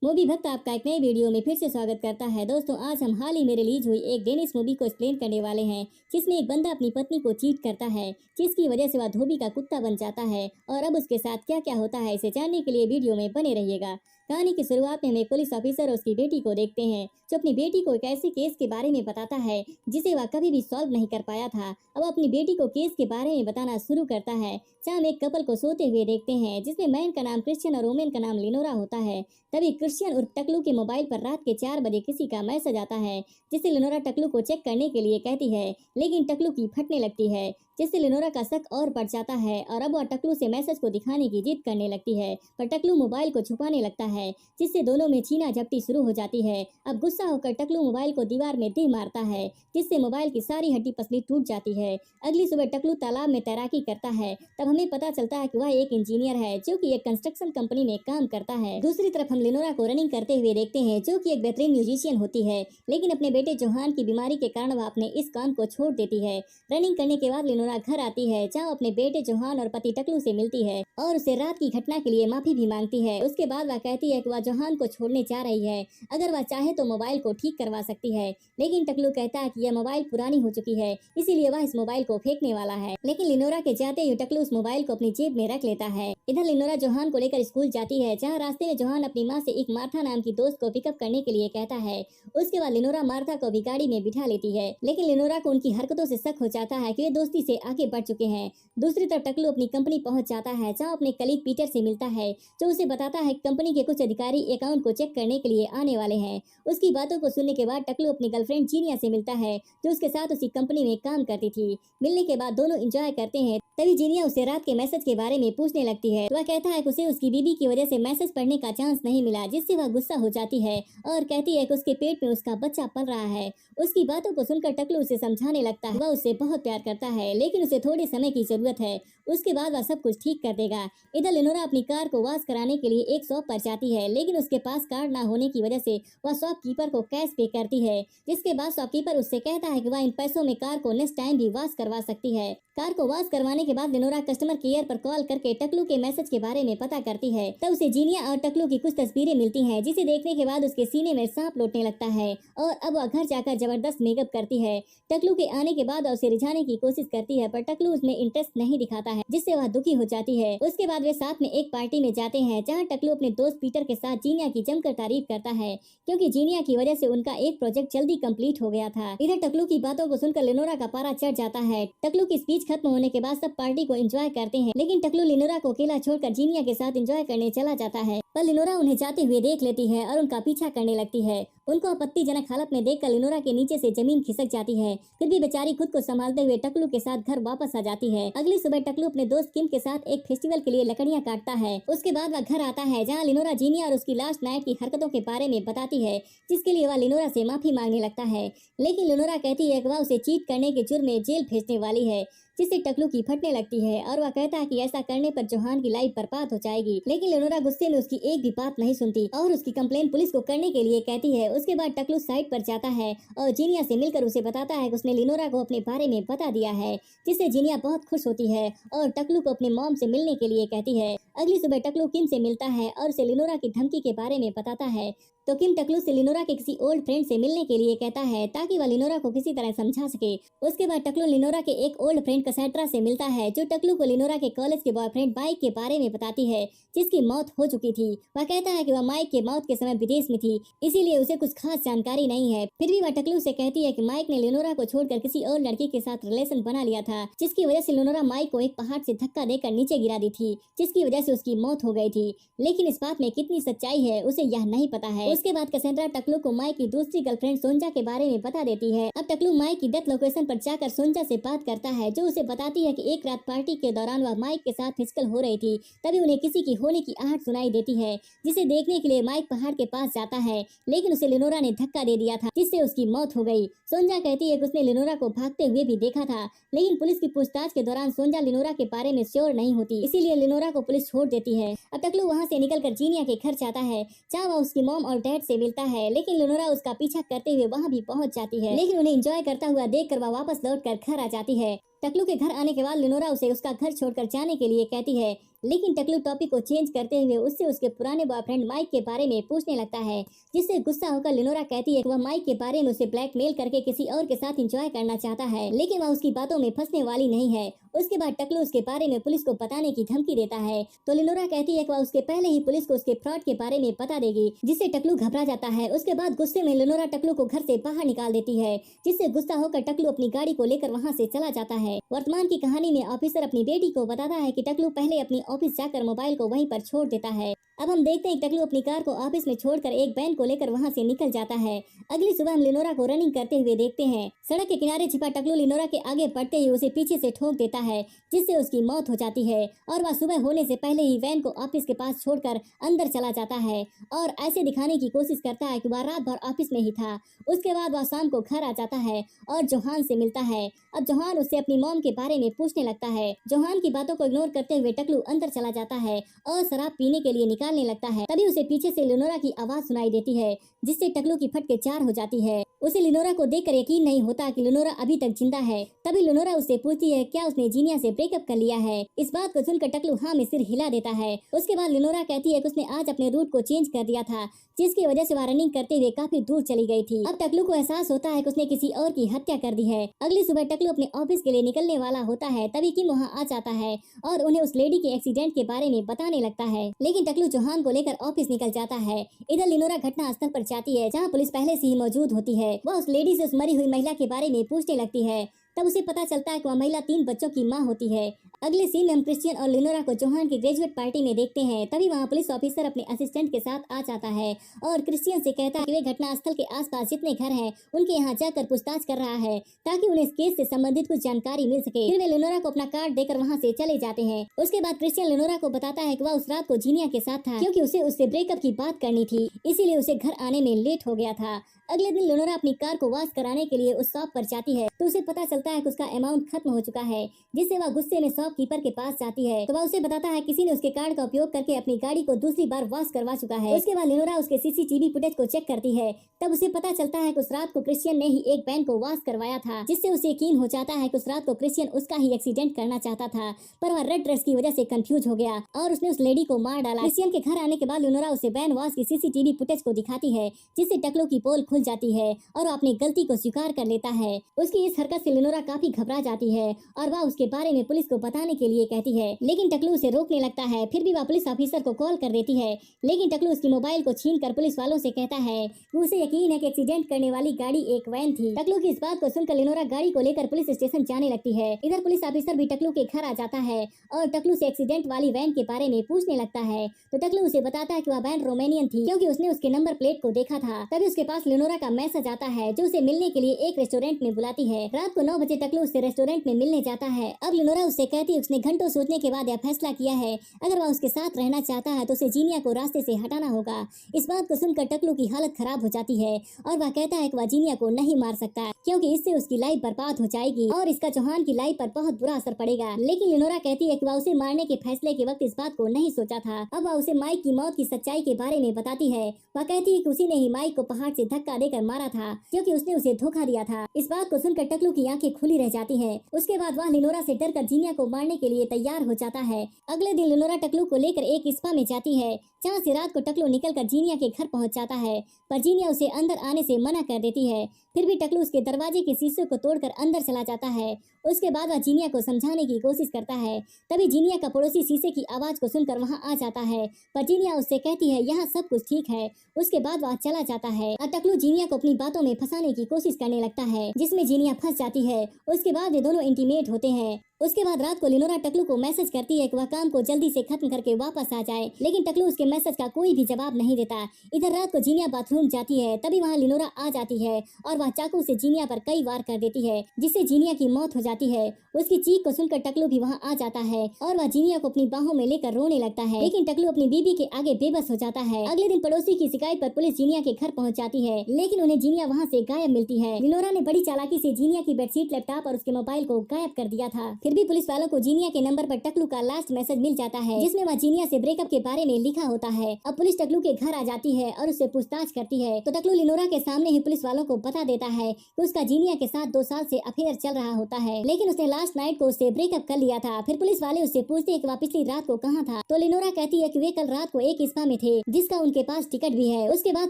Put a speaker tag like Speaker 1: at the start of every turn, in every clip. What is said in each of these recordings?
Speaker 1: Movie भक्त आपका एक नए वीडियो में फिर से स्वागत करता है। दोस्तों, आज हम हाल ही में रिलीज हुई एक डेनिश मूवी को एक्सप्लेन करने वाले हैं, जिसमें एक बंदा अपनी पत्नी को चीट करता है, जिसकी वजह से वह धोबी का कुत्ता बन जाता है। और अब उसके साथ क्या क्या होता है, इसे जानने के लिए वीडियो में बने रहिएगा। कहानी की शुरुआत में हम एक पुलिस ऑफिसर और उसकी बेटी को देखते हैं, जो अपनी बेटी को एक ऐसे केस के बारे में बताता है जिसे वह कभी भी सॉल्व नहीं कर पाया था। अब अपनी बेटी को केस के बारे में बताना शुरू करता है, जहाँ हम एक कपल को सोते हुए देखते हैं, जिसमें मैन का नाम क्रिश्चियन और वुमेन का नाम लिनोरा होता है। तभी क्रिश्चियन उर्फ टकलू के मोबाइल पर रात के 4 बजे किसी का मैसेज आता है, जिसे लिनोरा टकलू को चेक करने के लिए कहती है, लेकिन टकलू की फटने लगती है, जिससे लिनोरा का शक और बढ़ जाता है और अब वह टकलू से मैसेज को दिखाने की जिद करने लगती है। पर टकलू मोबाइल को छुपाने लगता है, जिससे दोनों में छीना झपटी शुरू हो जाती है। अब गुस्सा होकर टकलू मोबाइल को दीवार में दे मारता है, जिससे मोबाइल की सारी हड्डी पसली टूट जाती है। अगली सुबह टकलू तालाब में तैराकी करता है। तब हमें पता चलता है कि वह एक इंजीनियर है, जो कि एक कंस्ट्रक्शन कंपनी में काम करता है। दूसरी तरफ हम लिनोरा को रनिंग करते हुए देखते हैं, जो कि एक बेहतरीन म्यूजिशियन होती है, लेकिन अपने बेटे जोहान की बीमारी के कारण वह अपने इस काम को छोड़ देती है। रनिंग करने के बाद लिनोरा घर आती है, जहाँ अपने बेटे जोहान और पति टकलू से मिलती है और उसे रात की घटना के लिए माफी भी मांगती है। उसके बाद वह कहती है कि वह जोहान को छोड़ने जा रही है, अगर वह चाहे तो मोबाइल को ठीक करवा सकती है। लेकिन टकलू कहता है कि यह मोबाइल पुरानी हो चुकी है, इसीलिए वह इस मोबाइल को फेंकने वाला है। लेकिन लिनोरा के जाते ही टकलू उस मोबाइल को अपनी जेब में रख लेता है। इधर लिनोरा जोहान को लेकर स्कूल जाती है, जहाँ रास्ते में जोहान अपनी माँ से एक मार्था नाम की दोस्त को पिकअप करने के लिए कहता है। उसके बाद लिनोरा मार्था को भी गाड़ी में बिठा लेती है, लेकिन लिनोरा को उनकी हरकतों से शक हो जाता है कि वे दोस्ती से आगे बढ़ चुके हैं। दूसरी तरफ टकलू अपनी कंपनी पहुंच जाता है, जहां अपने कलीग पीटर से मिलता है, जो उसे बताता है कि कंपनी के कुछ अधिकारी अकाउंट को चेक करने के लिए आने वाले हैं। उसकी बातों को सुनने के बाद टकलू अपनी गर्लफ्रेंड जीनिया से मिलता है, जो उसके साथ उसी कंपनी में काम करती थी। मिलने के बाद दोनों एंजॉय करते हैं। तभी जीनिया उसे रात के मैसेज के बारे में पूछने लगती है। वह कहता है कि उसे उसकी बीबी की वजह से मैसेज पढ़ने का चांस नहीं मिला, जिससे वह गुस्सा हो जाती है और कहती है कि उसके पेट में उसका बच्चा पल रहा है। उसकी बातों को सुनकर टकलू उसे समझाने लगता है, वह उससे बहुत प्यार करता है, लेकिन उसे थोड़े समय की जरूरत है, उसके बाद वह सब कुछ ठीक कर देगा। इधर लिनोरा अपनी कार को वॉश कराने के लिए एक शॉप पर जाती है, लेकिन उसके पास कार्ड ना होने की वजह से वह शॉपकीपर को कैश पे करती है, जिसके बाद शॉपकीपर उससे कहता है कि वह इन पैसों में कार को नेक्स्ट टाइम भी वॉश करवा सकती है। कार को वॉश करवाने के बाद लिनोरा कस्टमर केयर पर कॉल करके टकलू के मैसेज के बारे में पता करती है। तब उसे जीनिया और टकलू की कुछ तस्वीरें मिलती हैं, जिसे देखने के बाद उसके सीने में सांप लौटने लगता है और अब वह घर जाकर जबरदस्त मेकअप करती है। टकलू के आने के बाद उसे रिझाने की कोशिश करती है, पर टकलू उसमें इंटरेस्ट नहीं दिखाता है, जिससे वह दुखी हो जाती है। उसके बाद वे साथ में एक पार्टी में जाते हैं, जहाँ टकलू अपने दोस्त पीटर के साथ जीनिया की जमकर तारीफ करता है, क्योंकि जीनिया की वजह से उनका एक प्रोजेक्ट जल्दी कंप्लीट हो गया था। इधर टकलू की बातों को सुनकर लिनोरा का पारा चढ़ जाता है। टकलू की स्पीच खत्म होने के बाद सब पार्टी को एंजॉय करते हैं, लेकिन टकलू लिनोरा को अकेला छोड़कर जीनिया के साथ एंजॉय करने चला जाता है। पर लिनोरा उन्हें जाते हुए देख लेती है और उनका पीछा करने लगती है। उनको आपत्तिजनक हालत में देखकर लिनोरा के नीचे से जमीन खिसक जाती है। फिर भी बेचारी खुद को संभालते हुए टकलू के साथ घर वापस आ जाती है। अगली सुबह टकलू अपने दोस्त किम के साथ एक फेस्टिवल के लिए लकड़ियां काटता है। उसके बाद वह घर आता है, जहाँ लिनोरा जीनिया और उसकी लास्ट नाइट की हरकतों के बारे में बताती है, जिसके लिए वह लिनोरा से माफी मांगने लगता है। लेकिन लिनोरा कहती है कि वह उसे चीट करने के जुर्म में जेल भेजने वाली है, जिससे टकलू की फटने लगती है और वह कहता है कि ऐसा करने पर जोहान की लाइफ बर्बाद हो जाएगी। लेकिन लिनोरा गुस्से में उसकी एक भी बात नहीं सुनती और उसकी कंप्लेन पुलिस को करने के लिए कहती है। उसके बाद टकलू साइड पर जाता है और जीनिया से मिलकर उसे बताता है कि उसने लिनोरा को अपने बारे में बता दिया है, जिससे जीनिया बहुत खुश होती है और टकलू को अपने मॉम से मिलने के लिए कहती है। अगली सुबह टकलू किम से मिलता है और उसे लिनोरा की धमकी के बारे में बताता है, तो किम टकलू से लिनोरा के किसी ओल्ड फ्रेंड से मिलने के लिए कहता है, ताकि वह लिनोरा को किसी तरह समझा सके। उसके बाद टकलू लिनोरा के एक ओल्ड फ्रेंड कसेट्रा से मिलता है, जो टकलू को लिनोरा के कॉलेज के बॉयफ्रेंड माइक के बारे में बताती है, जिसकी मौत हो चुकी थी। वह कहता है कि वह माइक के मौत के समय विदेश में थी, इसीलिए उसे कुछ खास जानकारी नहीं है। फिर भी वह टकलू से कहती है कि माइक ने लिनोरा को छोड़कर किसी और लड़की के साथ रिलेशन बना लिया था, जिसकी वजह से लिनोरा माइक को एक पहाड़ से धक्का देकर नीचे गिरा दी थी, जिसकी वजह से उसकी मौत हो गई थी। लेकिन इस बात में कितनी सच्चाई है, उसे यह नहीं पता है। उसके बाद कैसेंड्रा टकलू को माइक की दूसरी गर्लफ्रेंड सोंजा के बारे में बता देती है। अब टकलू माइक की डेथ लोकेशन पर जाकर सोंजा से बात करता है, जो उसे बताती है कि एक रात पार्टी के दौरान वह माइक के साथ फिजिकल हो रही थी। तभी उन्हें किसी की होने की आहट सुनाई देती है, जिसे देखने के लिए माइक पहाड़ के पास जाता है, लेकिन उसे लिनोरा ने धक्का दे दिया था, जिससे उसकी मौत हो गई। सोंजा कहती है कि उसने लिनोरा को भागते हुए भी देखा था, लेकिन पुलिस की पूछताछ के दौरान सोंजा लिनोरा के बारे में श्योर नहीं होती, इसीलिए लिनोरा को पुलिस छोड़ देती है। अब टकलू वहाँ से निकलकर जीनिया के घर जाता है, जहाँ वह उसकी मॉम और डैड से मिलता है, लेकिन लिनोरा उसका पीछा करते हुए वहाँ भी पहुँच जाती है, लेकिन उन्हें एंजॉय करता हुआ देखकर वह वापस लौटकर घर आ जाती है। टकलू के घर आने के बाद लिनोरा उसे उसका घर छोड़कर जाने के लिए कहती है, लेकिन टकलू टॉपिक को चेंज करते हुए उससे उसके पुराने बॉयफ्रेंड माइक के बारे में पूछने लगता है, जिससे गुस्सा होकर लिनोरा कहती है कि वह माइक के बारे में उसे ब्लैकमेल करके किसी और के साथ एंजॉय करना चाहता है, लेकिन वह उसकी बातों में फंसने वाली नहीं है। उसके बाद टकलू उसके बारे में पुलिस को बताने की धमकी देता है, तो लिनोरा कहती है कि वह उसके पहले ही पुलिस को उसके फ्रॉड के बारे में बता देगी, जिससे टकलू घबरा जाता है। उसके बाद गुस्से में लिनोरा टकलू को घर से बाहर निकाल देती है, जिससे गुस्सा होकर टकलू अपनी गाड़ी को लेकर वहां से चला जाता है। वर्तमान की कहानी में ऑफिसर अपनी बेटी को बताता है कि टकलू पहले अपनी ऑफिस जाकर मोबाइल को वहीं पर छोड़ देता है। अब हम देखते हैं टकलू अपनी कार को ऑफिस में छोड़कर एक वैन को लेकर वहां से निकल जाता है। अगली सुबह हम लिनोरा को रनिंग करते हुए देखते हैं। सड़क के किनारे छिपा टकलू लिनोरा के आगे बढ़ते ही उसे पीछे से ठोक देता है, जिससे उसकी मौत हो जाती है और वह सुबह होने से पहले ही वैन को ऑफिस के पास छोड़कर अंदर चला जाता है और ऐसे दिखाने की कोशिश करता है कि वह रात भर ऑफिस में ही था। उसके बाद वह शाम को घर आ जाता है और जोहान से मिलता है। अब जोहान उससे अपनी मॉम के बारे में पूछने लगता है। जोहान की बातों को इग्नोर करते हुए टकलू अंदर चला जाता है और शराब पीने के लिए निकालने लगता है। तभी उसे पीछे से लिनोरा की आवाज सुनाई देती है, जिससे टकलू की फटके चार हो जाती है। उसे लिनोरा को देखकर यकीन नहीं होता कि लिनोरा अभी तक जिंदा है। तभी लिनोरा उससे पूछती है क्या उसने जीनिया से ब्रेकअप कर लिया है। इस बात को सुनकर टकलू हाँ में सिर हिला देता है। उसके बाद लिनोरा कहती है कि उसने आज अपने रूट को चेंज कर दिया था, जिसकी वजह से वह रनिंग करते हुए काफी दूर चली गई थी। अब टकलू को एहसास होता है कि उसने किसी और की हत्या कर दी है। अगली सुबह टकलू अपने ऑफिस के लिए निकलने वाला होता है, तभी किम वहाँ आ जाता है और उन्हें उस लेडी के एक्सीडेंट के बारे में बताने लगता है, लेकिन टकलू जोहान को लेकर ऑफिस निकल जाता है। इधर लिनोरा घटना स्थल पर जाती है, जहाँ पुलिस पहले से ही मौजूद होती है। वह उस लेडी से उस मरी हुई महिला के बारे में पूछने लगती है। तब उसे पता चलता है कि वह महिला 3 बच्चों की मां होती है। अगले सीन में हम क्रिश्चियन और लिनोरा को जोहान की ग्रेजुएट पार्टी में देखते हैं। तभी वहाँ पुलिस ऑफिसर अपने असिस्टेंट के साथ आ जाता है और क्रिश्चियन से कहता है कि वे घटना स्थल के आसपास जितने घर हैं उनके यहाँ जाकर पूछताछ कर रहा है, ताकि उन्हें इस केस से संबंधित कुछ जानकारी मिल सके। फिर वे लिनोरा को अपना कार्ड देकर वहाँ से चले जाते हैं। उसके बाद क्रिश्चियन लिनोरा को बताता है कि वह उस रात को जीनिया के साथ था, क्योंकि उसे उससे ब्रेकअप की बात करनी थी, इसीलिए उसे घर आने में लेट हो गया था। अगले दिन लिनोरा अपनी कार को वॉश कराने के लिए उस शॉप पर जाती है, तो उसे पता चलता है कि उसका अमाउंट खत्म हो चुका है, जिससे वह गुस्से में शॉपकीपर के पास जाती है। तो वह उसे बताता है किसी ने उसके कार्ड का उपयोग करके अपनी गाड़ी को दूसरी बार वॉश करवा चुका है। उसके बाद लिनोरा उसके सीसीटीवी फुटेज को चेक करती है। तब उसे पता चलता है कि उस रात को क्रिश्चियन ने ही एक वैन को वॉश करवाया था, जिससे उसे यकीन हो जाता है कि उस रात को क्रिश्चियन उसका ही एक्सीडेंट करना चाहता था, पर वह रेड ड्रेस की वजह से कंफ्यूज हो गया और उसने उस लेडी को मार डाला। क्रिश्चियन के घर आने के बाद लिनोरा उसे वैन वॉश की सीसीटीवी फुटेज को दिखाती है, जिससे टकलू की पोल खुल जाती है और वह अपनी गलती को स्वीकार कर लेता है। उसकी इस हरकत से लिनोरा काफी घबरा जाती है और वह उसके बारे में पुलिस को बताने के लिए कहती है, लेकिन टकलू उसे रोकने लगता है। फिर भी वह पुलिस ऑफिसर को कॉल कर देती है, लेकिन टकलू उसकी मोबाइल को छीनकर पुलिस वालों से कहता है कि उसे यकीन है कि एक्सीडेंट करने वाली गाड़ी एक वैन थी। टकलू की इस बात को सुनकर लिनोरा गाड़ी को लेकर पुलिस स्टेशन जाने लगती है। इधर पुलिस ऑफिसर भी टकलू के घर आ जाता है और टकलू से एक्सीडेंट वाली वैन के बारे में पूछने लगता है, तो टकलू उसे बताता है कि वह वैन रोमानियन थी, क्योंकि उसने उसके नंबर प्लेट को देखा था। तभी उसके पास लिनोरा का मैसेज आता है, जो उसे मिलने के लिए एक रेस्टोरेंट में बुलाती है। रात को 9 बजे टकलू उससे रेस्टोरेंट में मिलने जाता है। अब लिनोरा उससे कहती है उसने घंटों सोचने के बाद यह फैसला किया है, अगर वह उसके साथ रहना चाहता है तो उसे जीनिया को रास्ते से हटाना होगा। इस बात को सुनकर टकलू की हालत खराब हो जाती है और वह कहता है कि वह जीनिया को नहीं मार सकता, क्योंकि इससे उसकी लाइफ बर्बाद हो जाएगी और इसका जोहान की लाइफ पर बहुत बुरा असर पड़ेगा। लेकिन लिनोरा कहती है कि वह उसे मारने के फैसले के वक्त इस बात को नहीं सोचा था। अब वह उसे माइक की मौत की सच्चाई के बारे में बताती है। वह कहती है कि उसी ने ही माइक को पहाड़ से धक्का देकर मारा था, क्योंकि उसने उसे धोखा दिया था। इस बात को सुनकर टकलू की आंखें खुली रह जाती हैं। उसके बाद वह लिनोरा से डरकर जीनिया को मारने के लिए तैयार हो जाता है। अगले दिन लिनोरा टकलू को लेकर एक स्पा में जाती है, जहाँ से रात को टकलू निकलकर जीनिया के घर पहुँच जाता है, पर जीनिया उसे अंदर आने से मना कर देती है। फिर भी टकलू उसके दरवाजे के शीशे को तोड़कर अंदर चला जाता है। उसके बाद वह जीनिया को समझाने की कोशिश करता है। तभी जीनिया का पड़ोसी शीशे की आवाज को सुनकर वहां आ जाता है, पर जीनिया उससे कहती है यहाँ सब कुछ ठीक है। उसके बाद वह चला जाता है और टकलू जीनिया को अपनी बातों में फंसाने की कोशिश करने लगता है, जिसमें जीनिया फंस जाती है। उसके बाद वे दोनों इंटीमेट होते हैं। उसके बाद रात को लिनोरा टकलू को मैसेज करती है कि वह काम को जल्दी से खत्म करके वापस आ जाए, लेकिन टकलू उसके मैसेज का कोई भी जवाब नहीं देता। इधर रात को जीनिया बाथरूम जाती है, तभी वहाँ लिनोरा आ जाती है और वह चाकू से जीनिया पर कई वार कर देती है, जिससे जीनिया की मौत हो जाती है। उसकी चीख को सुनकर टकलू भी वहाँ आ जाता है और वह जीनिया को अपनी बाहों में लेकर रोने लगता है, लेकिन टकलू अपनी बीबी के आगे बेबस हो जाता है। अगले दिन पड़ोसी की शिकायत पर पुलिस जीनिया के घर पहुँच जाती है, लेकिन उन्हें जीनिया वहाँ से गायब मिलती है। लिनोरा ने बड़ी चालाकी से जीनिया की बेडशीट, लैपटॉप और उसके मोबाइल को गायब कर दिया था। फिर फिर भी पुलिस वालों को जीनिया के नंबर पर टकलू का लास्ट मैसेज मिल जाता है, जिसमें वह जीनिया से ब्रेकअप के बारे में लिखा होता है। अब पुलिस टकलू के घर आ जाती है और उससे पूछताछ करती है, तो टकलू लिनोरा के सामने ही पुलिस वालों को बता देता है कि उसका जीनिया के साथ 2 साल से अफेयर चल रहा होता है, लेकिन उसने लास्ट नाइट को उससे ब्रेकअप कर लिया था। फिर पुलिस वाले उससे पूछते हैं कि वह पिछली रात को कहाँ था, तो लिनोरा कहती है कि वे कल रात को एक स्पा में थे, जिसका उनके पास टिकट भी है। उसके बाद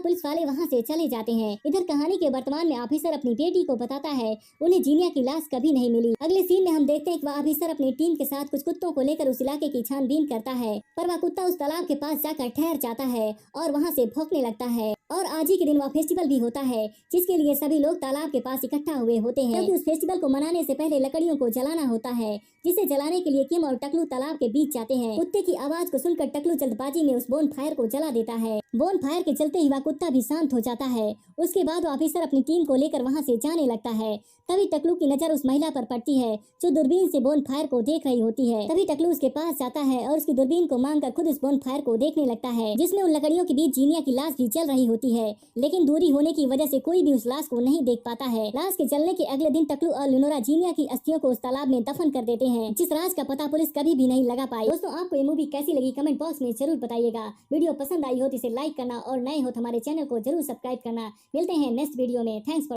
Speaker 1: पुलिस वाले वहाँ से चले जाते हैं। इधर कहानी के वर्तमान में ऑफिसर अपनी बेटी को बताता है उन्हें जीनिया की लाश कभी नहीं मिली। अगले सीन में हम देखते हैं कि वह ऑफिसर अपनी टीम के साथ कुछ कुत्तों को लेकर उस इलाके की छानबीन करता है, पर वह कुत्ता उस तालाब के पास जाकर ठहर जाता है और वहाँ से भौंकने लगता है। और आज ही के दिन वह फेस्टिवल भी होता है, जिसके लिए सभी लोग तालाब के पास इकट्ठा हुए होते हैं, क्योंकि उस फेस्टिवल को मनाने से पहले लकड़ियों को जलाना होता है, जिसे जलाने के लिए किम और टकलू तालाब के बीच जाते हैं। कुत्ते की आवाज को सुनकर टकलू जल्दबाजी में उस बोन फायर को जला देता है। बोन फायर के चलते ही वह कुत्ता भी शांत हो जाता है। उसके बाद ऑफिसर अपनी टीम को लेकर वहाँ से जाने लगता है। तभी टकलू की नजर उस महिला पर पड़ती है जो दूरबीन से बोन फायर को देख रही होती है। तभी टकलू उसके पास जाता है और उसकी दूरबीन को मांगकर खुद उस बोन फायर को देखने लगता है, जिसमें उन लकड़ियों के बीच जीनिया की लाश भी जल रही होती है, लेकिन दूरी होने की वजह से कोई भी उस लाश को नहीं देख पाता है। लाश के जलने के अगले दिन टकलू और लिनोरा जीनिया की अस्थियों को उस तालाब में दफन कर देते हैं, जिस राज का पता पुलिस कभी भी नहीं लगा पाई। दोस्तों, आपको ये मूवी कैसी लगी कमेंट बॉक्स में जरूर बताइएगा। वीडियो पसंद आई हो तो इसे लाइक करना और नए हो तो हमारे चैनल को जरूर सब्सक्राइब करना। मिलते हैं नेक्स्ट वीडियो में। Thanks for